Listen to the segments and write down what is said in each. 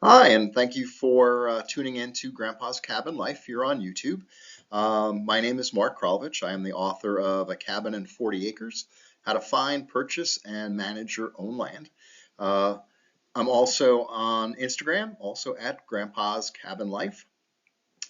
Hi, and thank you for tuning in to Grandpa's Cabin Life here on YouTube. My name is Mark Kralovich. I am the author of A Cabin in 40 Acres, How to Find, Purchase, and Manage Your Own Land. I'm also on Instagram, also at Grandpa's Cabin Life.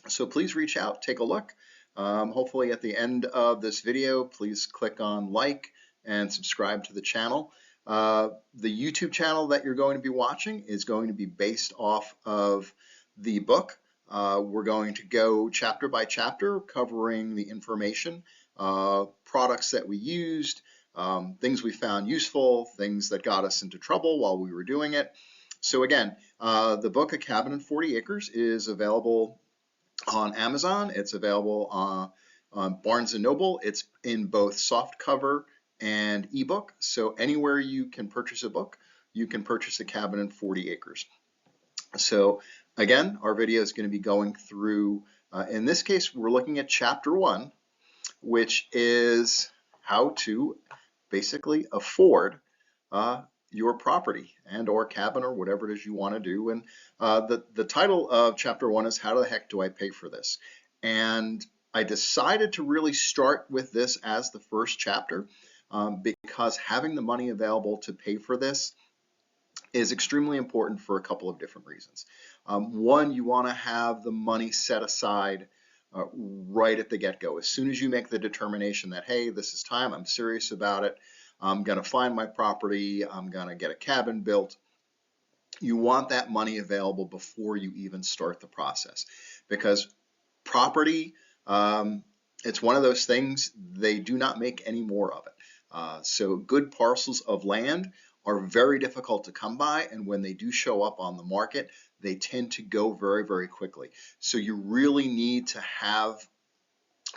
So please reach out, take a look. Hopefully at the end of this video, please click on like and subscribe to the channel. The YouTube channel that you're going to be watching is going to be based off of the book. We're going to go chapter by chapter, covering the information, products that we used, things we found useful, things that got us into trouble while we were doing it. So again, the book A Cabin in 40 Acres is available on Amazon. It's available on Barnes & Noble. It's in both softcover and ebook. So anywhere you can purchase a book, you can purchase A Cabin in 40 Acres. So again, our video is going to be going through, in this case, we're looking at chapter 1, which is how to basically afford your property and or cabin or whatever it is you want to do. And the title of chapter 1 is How the Heck Do I Pay for This? And I decided to really start with this as the first chapter because having the money available to pay for this is extremely important for a couple of different reasons. One, you want to have the money set aside right at the get-go. As soon as you make the determination that, hey, this is time, I'm serious about it, I'm going to find my property, I'm going to get a cabin built, you want that money available before you even start the process. Because property, it's one of those things, they do not make any more of it. So good parcels of land are very difficult to come by, and when they do show up on the market, they tend to go very, very quickly. So you really need to have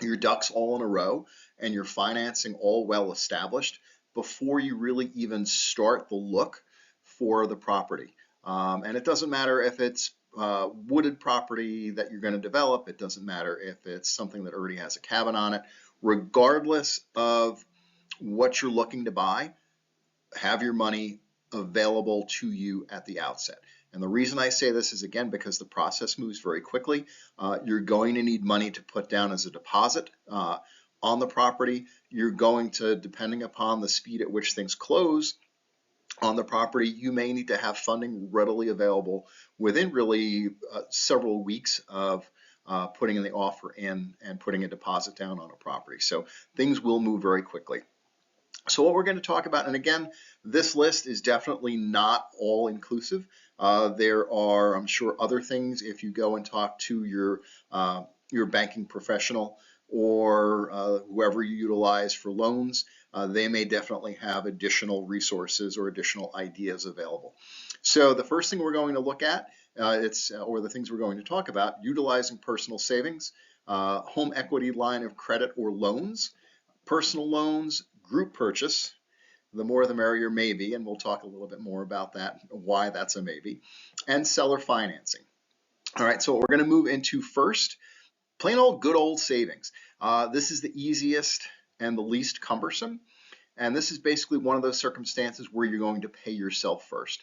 your ducks all in a row and your financing all well established before you really even start the look for the property. And it doesn't matter if it's wooded property that you're going to develop. It doesn't matter if it's something that already has a cabin on it. Regardless of what you're looking to buy, have your money available to you at the outset. And the reason I say this is, again, because the process moves very quickly. You're going to need money to put down as a deposit on the property. You're going to, depending upon the speed at which things close on the property, you may need to have funding readily available within really several weeks of putting the offer in and putting a deposit down on a property. So things will move very quickly. So what we're going to talk about, and again, this list is definitely not all inclusive. There are, I'm sure, other things if you go and talk to your banking professional or whoever you utilize for loans, they may definitely have additional resources or additional ideas available. So the first thing we're going to look at, or the things we're going to talk about, utilizing personal savings, home equity line of credit or loans, personal loans, group purchase, the more the merrier maybe, and we'll talk a little bit more about that, why that's a maybe, and seller financing. All right, so what we're going to move into first, plain old good old savings. This is the easiest and the least cumbersome, and this is basically one of those circumstances where you're going to pay yourself first,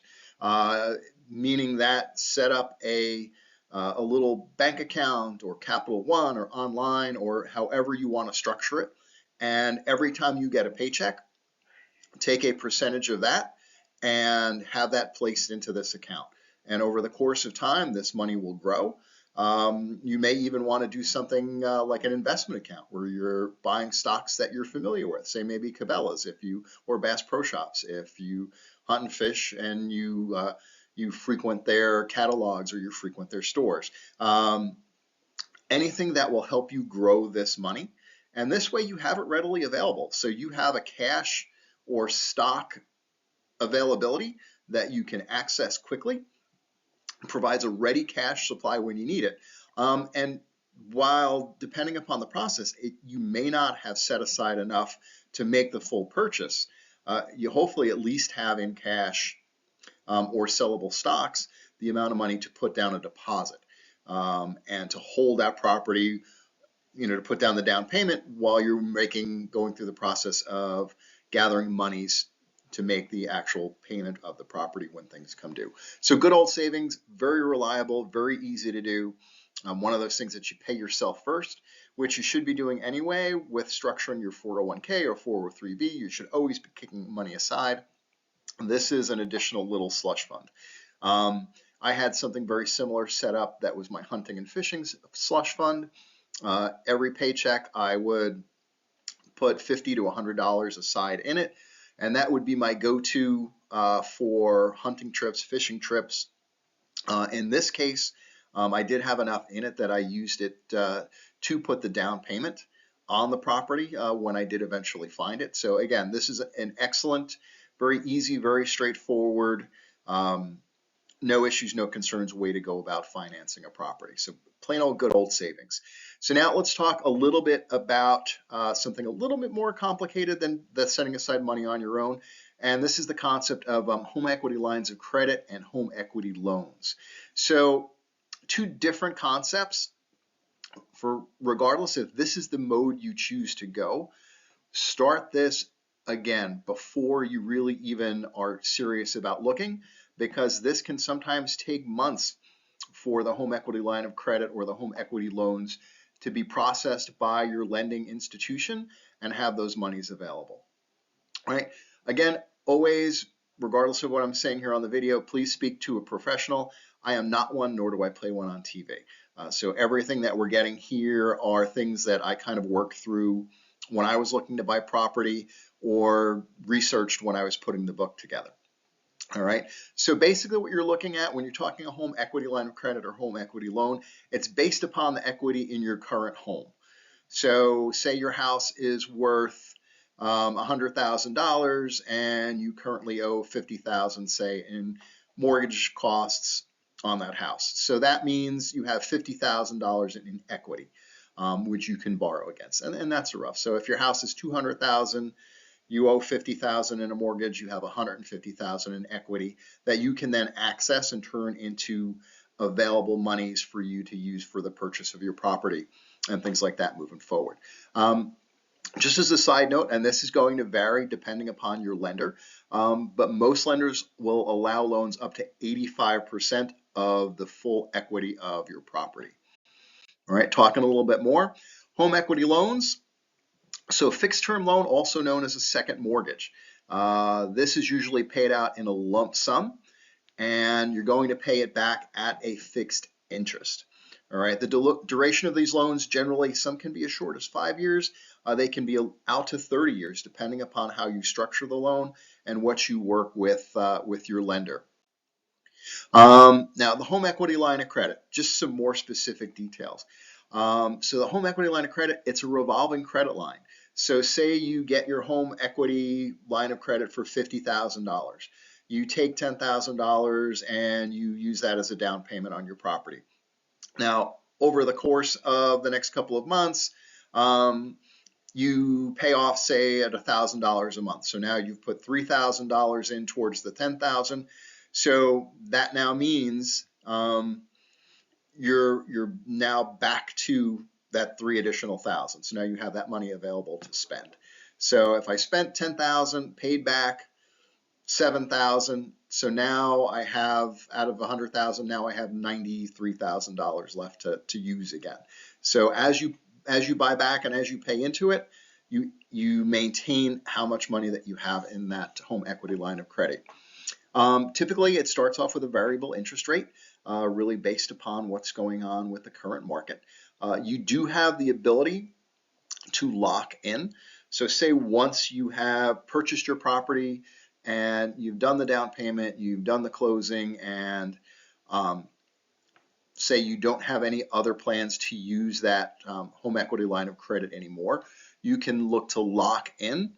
meaning that set up a little bank account or Capital One or online or however you want to structure it. And every time you get a paycheck, take a percentage of that and have that placed into this account. And over the course of time, this money will grow. You may even want to do something like an investment account where you're buying stocks that you're familiar with, say maybe Cabela's or Bass Pro Shops, if you hunt and fish and you frequent their catalogs or you frequent their stores. Anything that will help you grow this money. And this way you have it readily available. So you have a cash or stock availability that you can access quickly, provides a ready cash supply when you need it. And while depending upon the process, you may not have set aside enough to make the full purchase, you hopefully at least have in cash or sellable stocks the amount of money to put down a deposit and to hold that property, to put down the down payment while you're going through the process of gathering monies to make the actual payment of the property when things come due. So good old savings, very reliable, very easy to do. One of those things that you pay yourself first, which you should be doing anyway with structuring your 401k or 403b. You should always be kicking money aside. This is an additional little slush fund. I had something very similar set up that was my hunting and fishing slush fund. Every paycheck I would put $50 to $100 aside in it, and that would be my go-to for hunting trips, fishing trips. In this case, I did have enough in it that I used it to put the down payment on the property when I did eventually find it. So again, this is an excellent, very easy, very straightforward, no issues, no concerns way to go about financing a property. So plain old good old savings. So now let's talk a little bit about something a little bit more complicated than setting aside money on your own. And this is the concept of home equity lines of credit and home equity loans. So two different concepts for regardless if this is the mode you choose to go. Start this again before you really even are serious about looking, because this can sometimes take months for the home equity line of credit or the home equity loans to be processed by your lending institution and have those monies available. Right? Again, always, regardless of what I'm saying here on the video, please speak to a professional. I am not one, nor do I play one on TV. So everything that we're getting here are things that I kind of worked through when I was looking to buy property or researched when I was putting the book together. All right, so basically what you're looking at when you're talking a home equity line of credit or home equity loan, it's based upon the equity in your current home. So say your house is worth $100,000 and you currently owe $50,000, say, in mortgage costs on that house. So that means you have $50,000 in equity, which you can borrow against, and that's rough. So if your house is $200,000, you owe $50,000 in a mortgage, you have $150,000 in equity that you can then access and turn into available monies for you to use for the purchase of your property and things like that moving forward. Just as a side note, and this is going to vary depending upon your lender, but most lenders will allow loans up to 85% of the full equity of your property. All right, talking a little bit more, home equity loans. So fixed term loan, also known as a second mortgage. This is usually paid out in a lump sum, and you're going to pay it back at a fixed interest. All right, the duration of these loans, generally some can be as short as 5 years. They can be out to 30 years, depending upon how you structure the loan and what you work with your lender. Now, the home equity line of credit, just some more specific details. So the home equity line of credit, it's a revolving credit line. So say you get your home equity line of credit for $50,000. You take $10,000 and you use that as a down payment on your property. Now, over the course of the next couple of months, you pay off, say, at $1,000 a month. So now you've put $3,000 in towards the $10,000. So that now means you're now back to that $3,000 additional. So now you have that money available to spend. So if I spent $10,000, paid back $7,000, so now I have, out of $100,000, now I have $93,000 left to use again. So as you buy back and as you pay into it, you maintain how much money that you have in that home equity line of credit. Typically, it starts off with a variable interest rate, really based upon what's going on with the current market. You do have the ability to lock in. So say once you have purchased your property and you've done the down payment, you've done the closing, and say you don't have any other plans to use that home equity line of credit anymore, you can look to lock in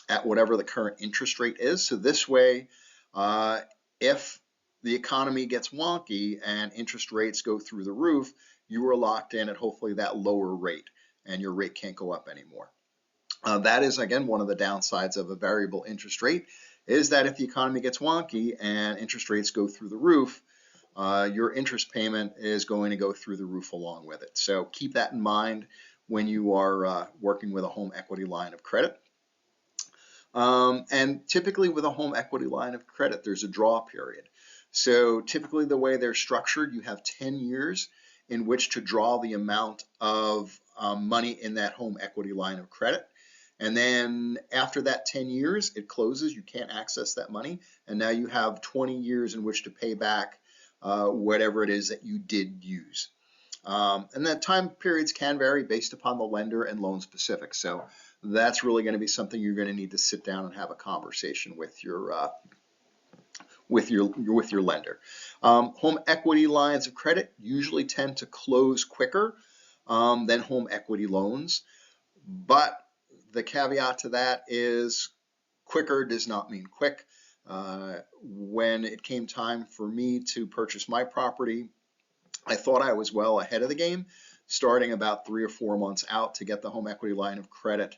at whatever the current interest rate is. So this way, if the economy gets wonky and interest rates go through the roof, you are locked in at hopefully that lower rate, and your rate can't go up anymore. That is, again, one of the downsides of a variable interest rate, is that if the economy gets wonky and interest rates go through the roof, your interest payment is going to go through the roof along with it. So keep that in mind when you are working with a home equity line of credit. And typically with a home equity line of credit, there's a draw period. So typically the way they're structured, you have 10 years in which to draw the amount of money in that home equity line of credit. And then after that 10 years, it closes. You can't access that money. And now you have 20 years in which to pay back whatever it is that you did use. And that time periods can vary based upon the lender and loan specifics. So that's really going to be something you're going to need to sit down and have a conversation with your lender. Home equity lines of credit usually tend to close quicker than home equity loans, but the caveat to that is quicker does not mean quick. When it came time for me to purchase my property, I thought I was well ahead of the game, starting about 3 or 4 months out to get the home equity line of credit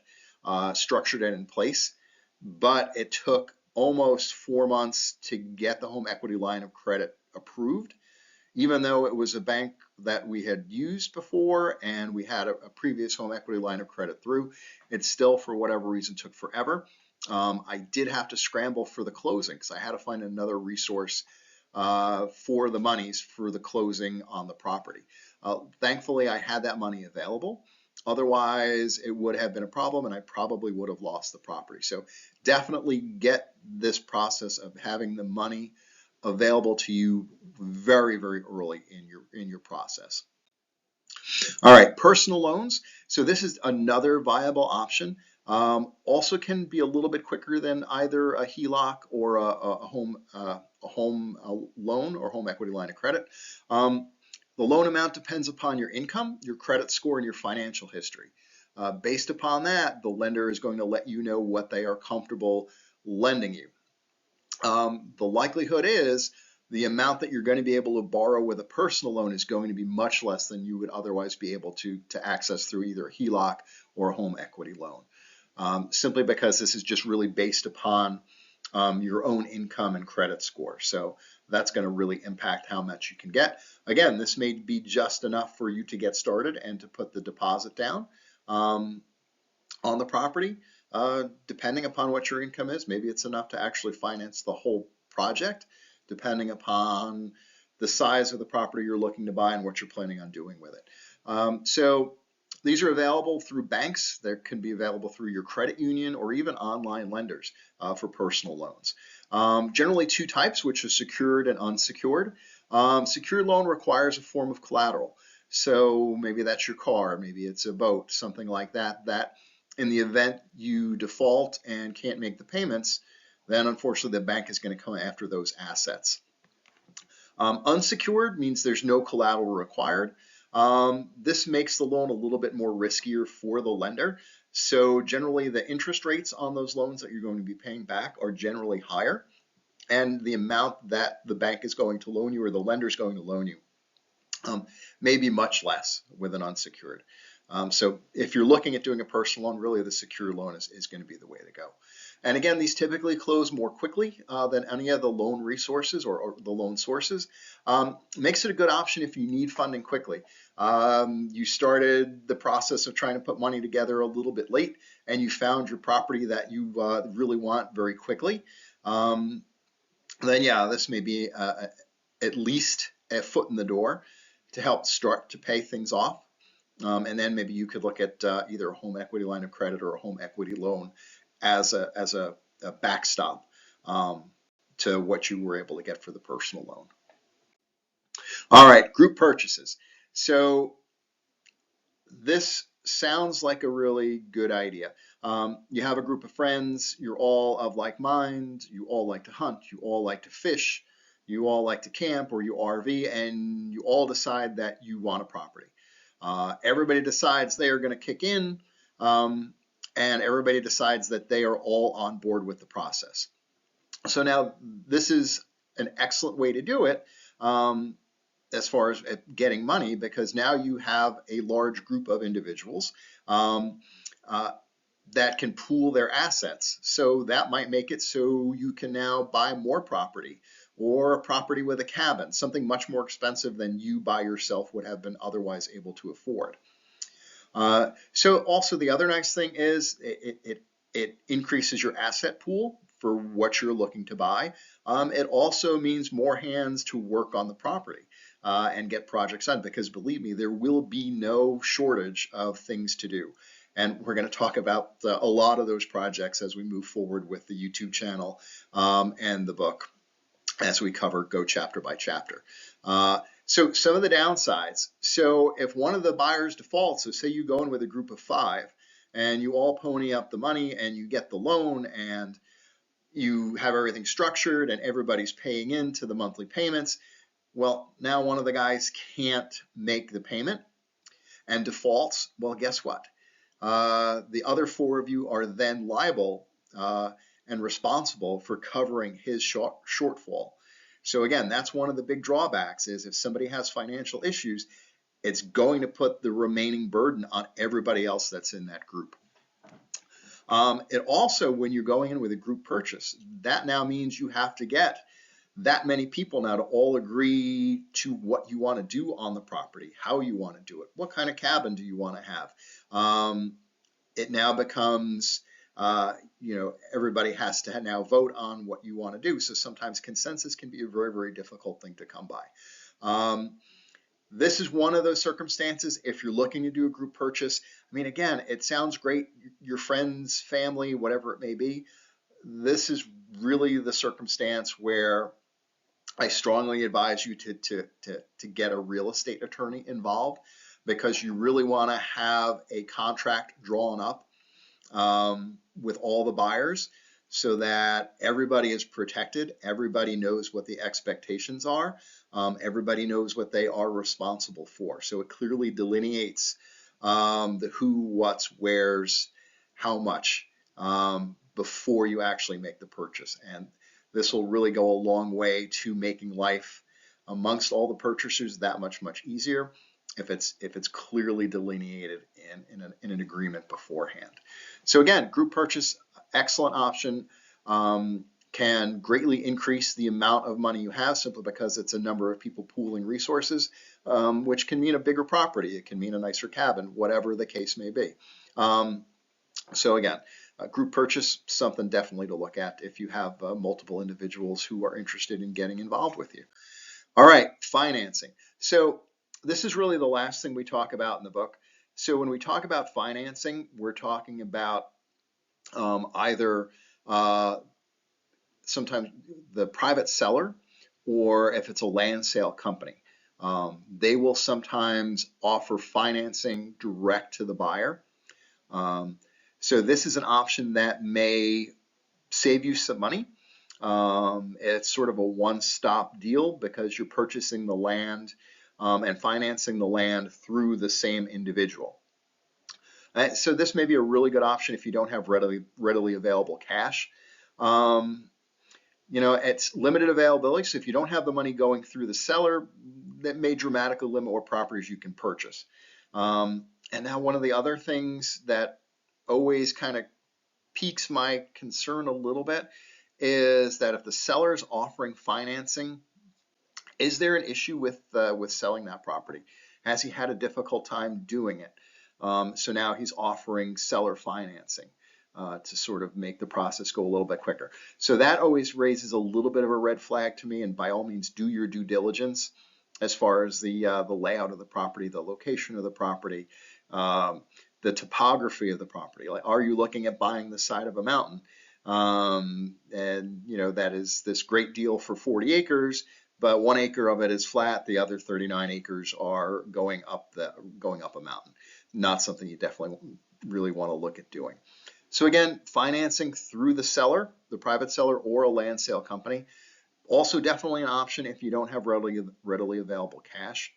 structured and in place. But it took almost 4 months to get the home equity line of credit approved, even though it was a bank that we had used before and we had a previous home equity line of credit through. It still, for whatever reason, took forever. I did have to scramble for the closing because I had to find another resource for the monies for the closing on the property. Thankfully, I had that money available. Otherwise, it would have been a problem and I probably would have lost the property. So definitely get this process of having the money available to you very, very early in your process. All right, personal loans. So this is another viable option. Also can be a little bit quicker than either a HELOC or a home loan or home equity line of credit. The loan amount depends upon your income, your credit score, and your financial history. Based upon that, the lender is going to let you know what they are comfortable lending you. The likelihood is the amount that you're going to be able to borrow with a personal loan is going to be much less than you would otherwise be able to access through either a HELOC or a home equity loan. Simply because this is just really based upon your own income and credit score. So that's going to really impact how much you can get. Again, this may be just enough for you to get started and to put the deposit down on the property. Depending upon what your income is, maybe it's enough to actually finance the whole project, depending upon the size of the property you're looking to buy and what you're planning on doing with it. So these are available through banks. They can be available through your credit union or even online lenders for personal loans. Generally two types, which are secured and unsecured. Secured loan requires a form of collateral. So maybe that's your car, maybe it's a boat, something like that, that in the event you default and can't make the payments, then unfortunately the bank is going to come after those assets. Unsecured means there's no collateral required. This makes the loan a little bit more riskier for the lender. So generally the interest rates on those loans that you're going to be paying back are generally higher, and the amount that the bank is going to loan you or the lender is going to loan you may be much less with an unsecured. So if you're looking at doing a personal loan, really the secure loan is going to be the way to go. And again, these typically close more quickly than any of the loan resources or the loan sources. Makes it a good option if you need funding quickly. You started the process of trying to put money together a little bit late and you found your property that you really want very quickly. Then yeah, this may be at least a foot in the door to help start to pay things off. And then maybe you could look at either a home equity line of credit or a home equity loan as a backstop to what you were able to get for the personal loan. All right, group purchases. So this sounds like a really good idea. You have a group of friends, you're all of like mind, you all like to hunt, you all like to fish, you all like to camp or you RV, and you all decide that you want a property. Everybody decides they are going to kick in, and everybody decides that they are all on board with the process. So now this is an excellent way to do it as far as getting money, because now you have a large group of individuals that can pool their assets. So that might make it so you can now buy more property, or a property with a cabin, something much more expensive than you by yourself would have been otherwise able to afford. So also the other nice thing is it It increases your asset pool for what you're looking to buy. It also means more hands to work on the property and get projects done, because believe me, there will be no shortage of things to do. And we're going to talk about a lot of those projects as we move forward with the YouTube channel and the book, as we go chapter by chapter. So some of the downsides. So if one of the buyers defaults, so say you go in with a group of 5 and you all pony up the money and you get the loan and you have everything structured and everybody's paying into the monthly payments, well, now one of the guys can't make the payment and defaults. Well, guess what? The other 4 of you are then liable and responsible for covering his shortfall. So again, that's one of the big drawbacks, is if somebody has financial issues, it's going to put the remaining burden on everybody else that's in that group. It also, when you're going in with a group purchase, that now means you have to get that many people now to all agree to what you want to do on the property, how you want to do it, what kind of cabin do you want to have. It now becomes, everybody has to now vote on what you want to do. So sometimes consensus can be a very, very difficult thing to come by. This is one of those circumstances if you're looking to do a group purchase. I mean, again, it sounds great, your friends, family, whatever it may be. This is really the circumstance where I strongly advise you to get a real estate attorney involved, because you really want to have a contract drawn up with all the buyers so that everybody is protected, everybody knows what the expectations are, everybody knows what they are responsible for. So it clearly delineates the who, what's, where's, how much before you actually make the purchase. And this will really go a long way to making life amongst all the purchasers that much easier if it's clearly delineated in an agreement beforehand. So again, group purchase, excellent option. Can greatly increase the amount of money you have simply because it's a number of people pooling resources, which can mean a bigger property. It can mean a nicer cabin, whatever the case may be. So again, group purchase, something definitely to look at if you have multiple individuals who are interested in getting involved with you. All right, financing. So this is really the last thing we talk about in the book. So when we talk about financing, we're talking about either sometimes the private seller, or if it's a land sale company. They will sometimes offer financing direct to the buyer. So this is an option that may save you some money. It's sort of a one-stop deal because you're purchasing the land and financing the land through the same individual. So this may be a really good option if you don't have readily available cash. It's limited availability, so if you don't have the money going through the seller, that may dramatically limit what properties you can purchase. And now one of the other things that always kind of piques my concern a little bit is that if the seller is offering financing, is there an issue with selling that property? Has he had a difficult time doing it? So now he's offering seller financing to sort of make the process go a little bit quicker. So that always raises a little bit of a red flag to me, and by all means do your due diligence as far as the layout of the property, the location of the property, the topography of the property. Like, are you looking at buying the side of a mountain? And that is this great deal for 40 acres, but 1 acre of it is flat. The other 39 acres are going up a mountain. Not something you definitely really want to look at doing. So again, financing through the seller, the private seller, or a land sale company, also definitely an option if you don't have readily available cash,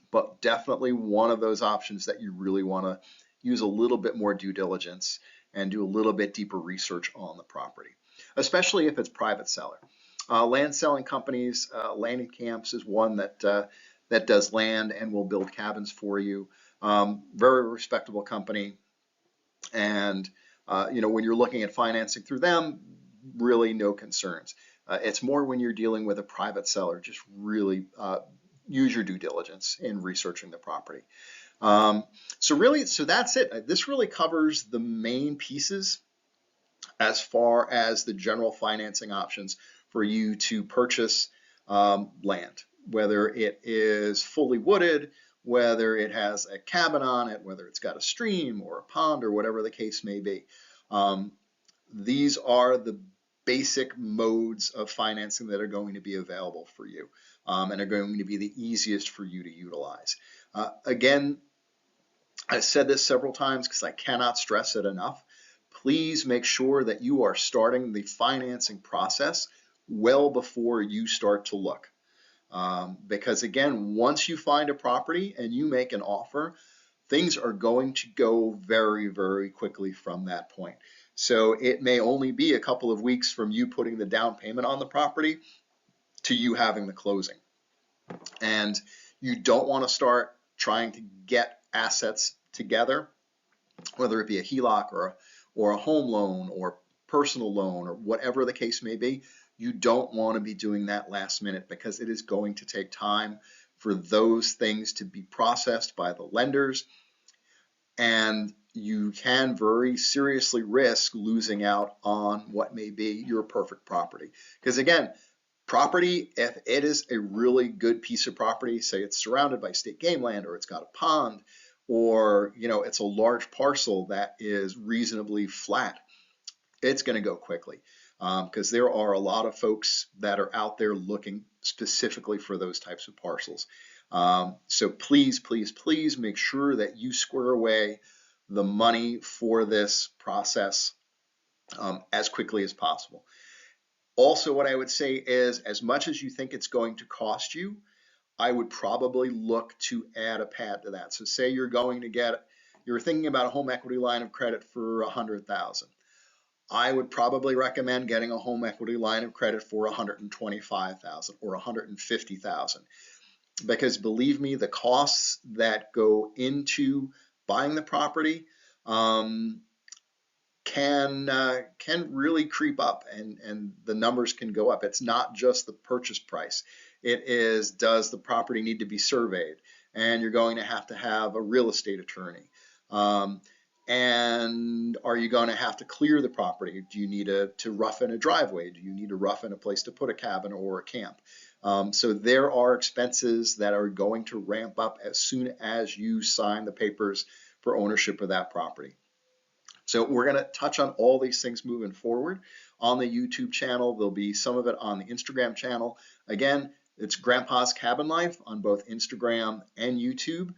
but definitely one of those options that you really want to use a little bit more due diligence and do a little bit deeper research on the property, especially if it's private seller. Land selling companies, Landing Camps is one that does land and will build cabins for you. Very respectable company. And when you're looking at financing through them, really no concerns. It's more when you're dealing with a private seller, just really use your due diligence in researching the property. So that's it. This really covers the main pieces as far as the general financing options for you to purchase land, whether it is fully wooded, whether it has a cabin on it, whether it's got a stream or a pond or whatever the case may be. These are the basic modes of financing that are going to be available for you and are going to be the easiest for you to utilize. Again, I've said this several times because I cannot stress it enough. Please make sure that you are starting the financing process well before you start to look. Because again, once you find a property and you make an offer, things are going to go very, very quickly from that point. So it may only be a couple of weeks from you putting the down payment on the property to you having the closing. And you don't want to start trying to get assets together, whether it be a HELOC or a home loan or personal loan or whatever the case may be. You don't want to be doing that last minute because it is going to take time for those things to be processed by the lenders, and you can very seriously risk losing out on what may be your perfect property. Because again, property, if it is a really good piece of property, say it's surrounded by state game land or it's got a pond, or it's a large parcel that is reasonably flat, it's going to go quickly because there are a lot of folks that are out there looking specifically for those types of parcels. So please, please, please make sure that you square away the money for this process as quickly as possible. Also, what I would say is, as much as you think it's going to cost you, I would probably look to add a pad to that. So say you're thinking about a home equity line of credit for $100,000. I would probably recommend getting a home equity line of credit for $125,000 or $150,000, because believe me, the costs that go into buying the property can really creep up, and the numbers can go up. It's not just the purchase price. It is, does the property need to be surveyed? And you're going to have a real estate attorney. And are you going to have to clear the property? Do you need to rough in a driveway? Do you need to rough in a place to put a cabin or a camp? So there are expenses that are going to ramp up as soon as you sign the papers for ownership of that property. So we're going to touch on all these things moving forward on the YouTube channel. There'll be some of it on the Instagram channel. Again, it's Grandpa's Cabin Life on both Instagram and YouTube.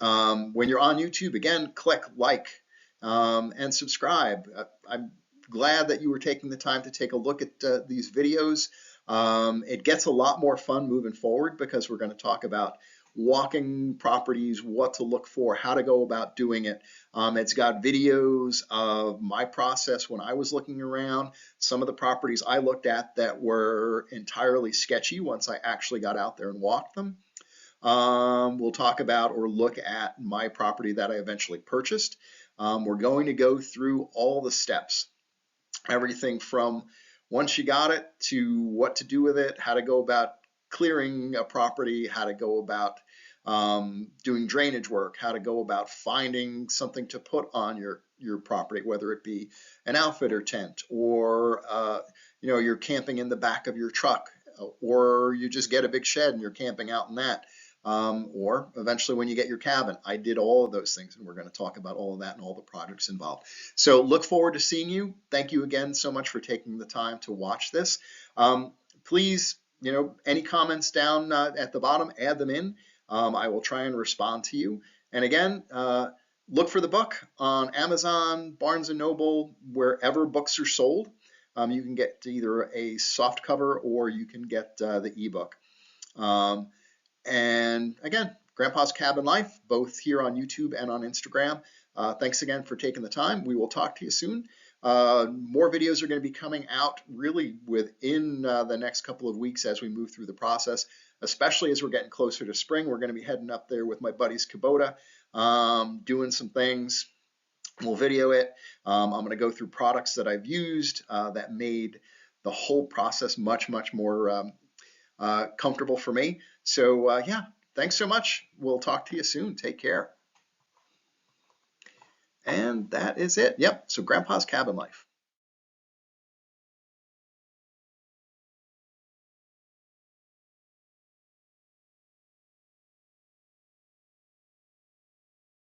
When you're on YouTube, again, click like and subscribe. I'm glad that you were taking the time to take a look at these videos. It gets a lot more fun moving forward because we're going to talk about walking properties, what to look for, how to go about doing it. It's got videos of my process when I was looking around, some of the properties I looked at that were entirely sketchy once I actually got out there and walked them. We'll talk about or look at my property that I eventually purchased. We're going to go through all the steps, everything from once you got it to what to do with it, how to go about clearing a property, how to go about doing drainage work, how to go about finding something to put on your property, whether it be an outfitter tent or you're camping in the back of your truck, or you just get a big shed and you're camping out in that. Or eventually when you get your cabin. I did all of those things, and we're going to talk about all of that and all the projects involved. So look forward to seeing you. Thank you again so much for taking the time to watch this. Please, any comments down at the bottom, add them in. I will try and respond to you. And again, look for the book on Amazon, Barnes & Noble, wherever books are sold. You can get either a soft cover or you can get the ebook. And again, Grandpa's Cabin Life, both here on YouTube and on Instagram. Thanks again for taking the time. We will talk to you soon. More videos are going to be coming out really within the next couple of weeks as we move through the process, especially as we're getting closer to spring. We're going to be heading up there with my buddies Kubota, doing some things. We'll video it. I'm going to go through products that I've used that made the whole process much, much more comfortable for me. So yeah, thanks so much. We'll talk to you soon. Take care. And that is it. Yep. So Grandpa's Cabin Life.